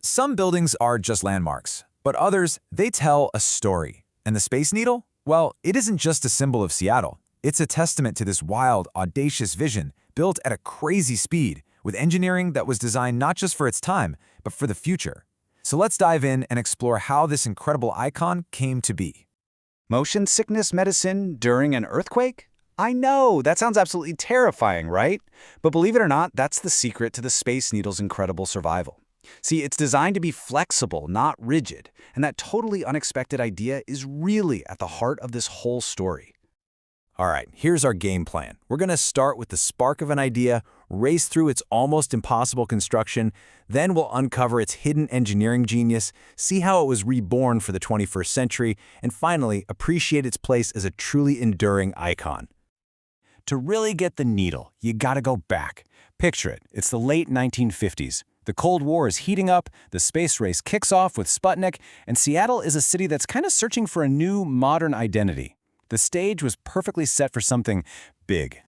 Some buildings are just landmarks, but others, they tell a story. And the Space Needle? Well, it isn't just a symbol of Seattle. It's a testament to this wild, audacious vision built at a crazy speed with engineering that was designed not just for its time, but for the future. So let's dive in and explore how this incredible icon came to be. Motion sickness medicine during an earthquake? I know, that sounds absolutely terrifying, right? But believe it or not, that's the secret to the Space Needle's incredible survival. See, it's designed to be flexible, not rigid, and that totally unexpected idea is really at the heart of this whole story. All right, here's our game plan. We're going to start with the spark of an idea, race through its almost impossible construction, then we'll uncover its hidden engineering genius, see how it was reborn for the 21st century, and finally, appreciate its place as a truly enduring icon. To really get the needle, you gotta go back. Picture it, it's the late 1950s. The Cold War is heating up, the space race kicks off with Sputnik, and Seattle is a city that's kind of searching for a new, modern identity. The stage was perfectly set for something big.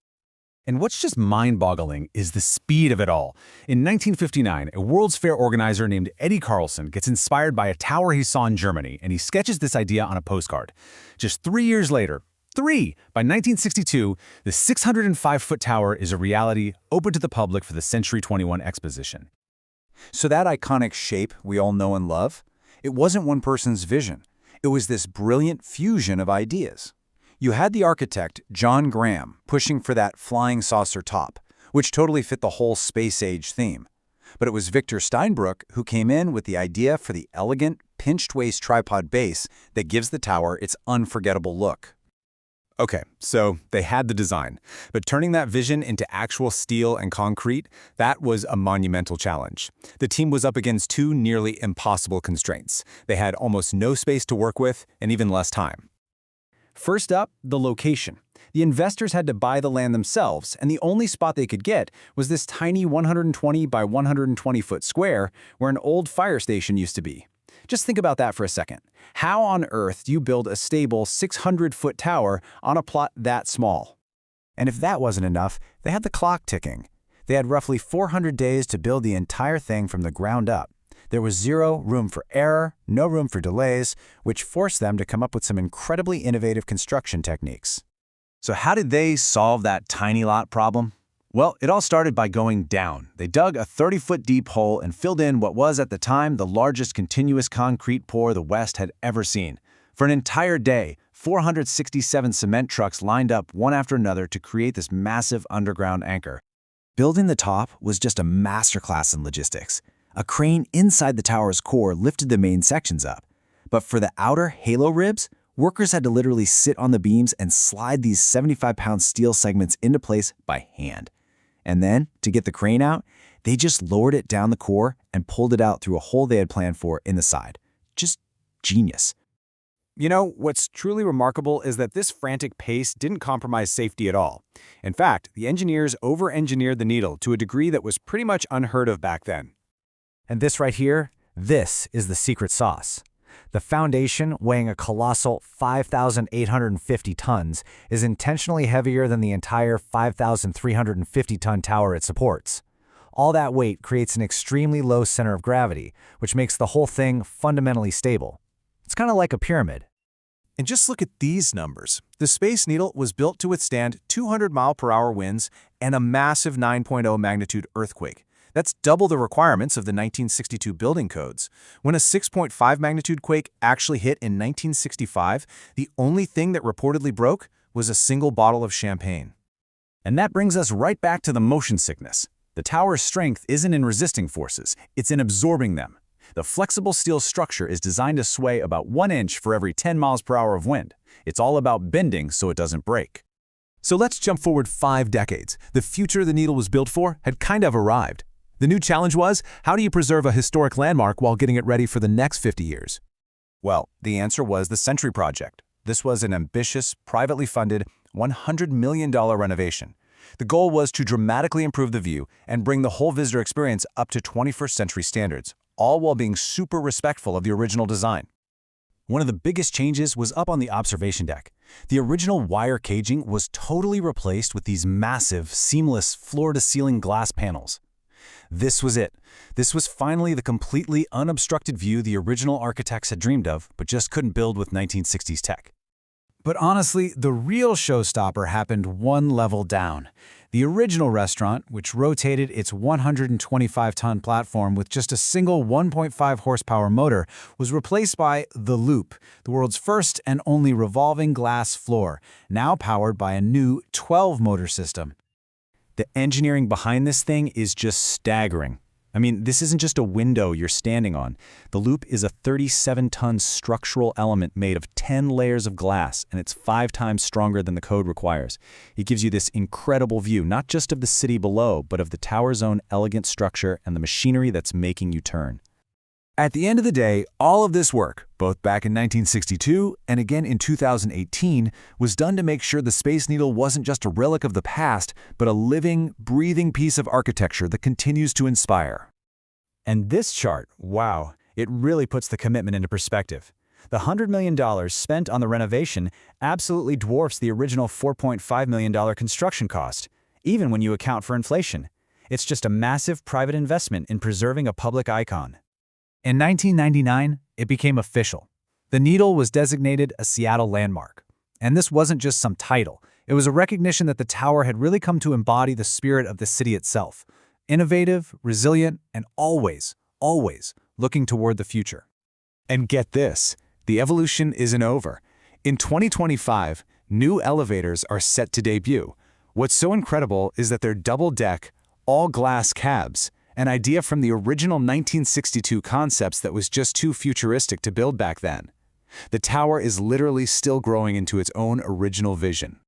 And what's just mind-boggling is the speed of it all. In 1959, a World's Fair organizer named Eddie Carlson gets inspired by a tower he saw in Germany, and he sketches this idea on a postcard. Just 3 years later, by 1962, the 605-foot tower is a reality, open to the public for the Century 21 exposition. So that iconic shape we all know and love, it wasn't one person's vision. It was this brilliant fusion of ideas. You had the architect, John Graham, pushing for that flying saucer top, which totally fit the whole space-age theme. But it was Victor Steinbruch who came in with the idea for the elegant, pinched-waist tripod base that gives the tower its unforgettable look. Okay, so they had the design, but turning that vision into actual steel and concrete, that was a monumental challenge. The team was up against two nearly impossible constraints. They had almost no space to work with and even less time. First up, the location. The investors had to buy the land themselves, and the only spot they could get was this tiny 120 by 120 foot square where an old fire station used to be. Just think about that for a second. How on earth do you build a stable 600-foot tower on a plot that small? And if that wasn't enough, they had the clock ticking. They had roughly 400 days to build the entire thing from the ground up. There was zero room for error, no room for delays, which forced them to come up with some incredibly innovative construction techniques. So how did they solve that tiny lot problem? Well, it all started by going down. They dug a 30-foot deep hole and filled in what was at the time the largest continuous concrete pour the West had ever seen. For an entire day, 467 cement trucks lined up one after another to create this massive underground anchor. Building the top was just a masterclass in logistics. A crane inside the tower's core lifted the main sections up. But for the outer halo ribs, workers had to literally sit on the beams and slide these 75-pound steel segments into place by hand. And then, to get the crane out, they just lowered it down the core and pulled it out through a hole they had planned for in the side. Just genius. What's truly remarkable is that this frantic pace didn't compromise safety at all. In fact, the engineers over-engineered the needle to a degree that was pretty much unheard of back then. And this right here, this is the secret sauce. The foundation, weighing a colossal 5,850 tons, is intentionally heavier than the entire 5,350-ton tower it supports. All that weight creates an extremely low center of gravity, which makes the whole thing fundamentally stable. It's kind of like a pyramid. And just look at these numbers. The Space Needle was built to withstand 200-mile-per-hour winds and a massive 9.0 magnitude earthquake. That's double the requirements of the 1962 building codes. When a 6.5 magnitude quake actually hit in 1965, the only thing that reportedly broke was a single bottle of champagne. And that brings us right back to the motion sickness. The tower's strength isn't in resisting forces, it's in absorbing them. The flexible steel structure is designed to sway about 1 inch for every 10 miles per hour of wind. It's all about bending so it doesn't break. So let's jump forward 5 decades. The future the needle was built for had kind of arrived. The new challenge was, how do you preserve a historic landmark while getting it ready for the next 50 years? Well, the answer was the Century Project. This was an ambitious, privately funded, $100 million renovation. The goal was to dramatically improve the view and bring the whole visitor experience up to 21st century standards, all while being super respectful of the original design. One of the biggest changes was up on the observation deck. The original wire caging was totally replaced with these massive, seamless, floor-to-ceiling glass panels. This was it. This was finally the completely unobstructed view the original architects had dreamed of, but just couldn't build with 1960s tech. But honestly, the real showstopper happened one level down. The original restaurant, which rotated its 125-ton platform with just a single 1.5 horsepower motor, was replaced by The Loop, the world's first and only revolving glass floor, now powered by a new 12-motor system. The engineering behind this thing is just staggering. I mean, this isn't just a window you're standing on. The Loop is a 37-ton structural element made of 10 layers of glass, and it's 5 times stronger than the code requires. It gives you this incredible view, not just of the city below, but of the tower's own elegant structure and the machinery that's making you turn. At the end of the day, all of this work, both back in 1962 and again in 2018, was done to make sure the Space Needle wasn't just a relic of the past, but a living, breathing piece of architecture that continues to inspire. And this chart, wow, it really puts the commitment into perspective. The $100 million spent on the renovation absolutely dwarfs the original $4.5 million construction cost, even when you account for inflation. It's just a massive private investment in preserving a public icon. In 1999, it became official. The Needle was designated a Seattle landmark. And this wasn't just some title. It was a recognition that the tower had really come to embody the spirit of the city itself. Innovative, resilient, and always looking toward the future. And get this, the evolution isn't over. In 2025, new elevators are set to debut. What's so incredible is that they're double-deck, all-glass cabs, an idea from the original 1962 concepts that was just too futuristic to build back then. The tower is literally still growing into its own original vision.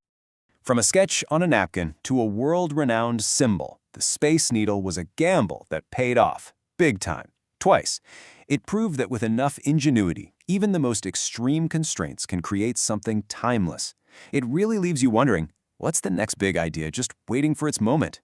From a sketch on a napkin to a world-renowned symbol, the Space Needle was a gamble that paid off, big time, twice. It proved that with enough ingenuity, even the most extreme constraints can create something timeless. It really leaves you wondering, what's the next big idea just waiting for its moment?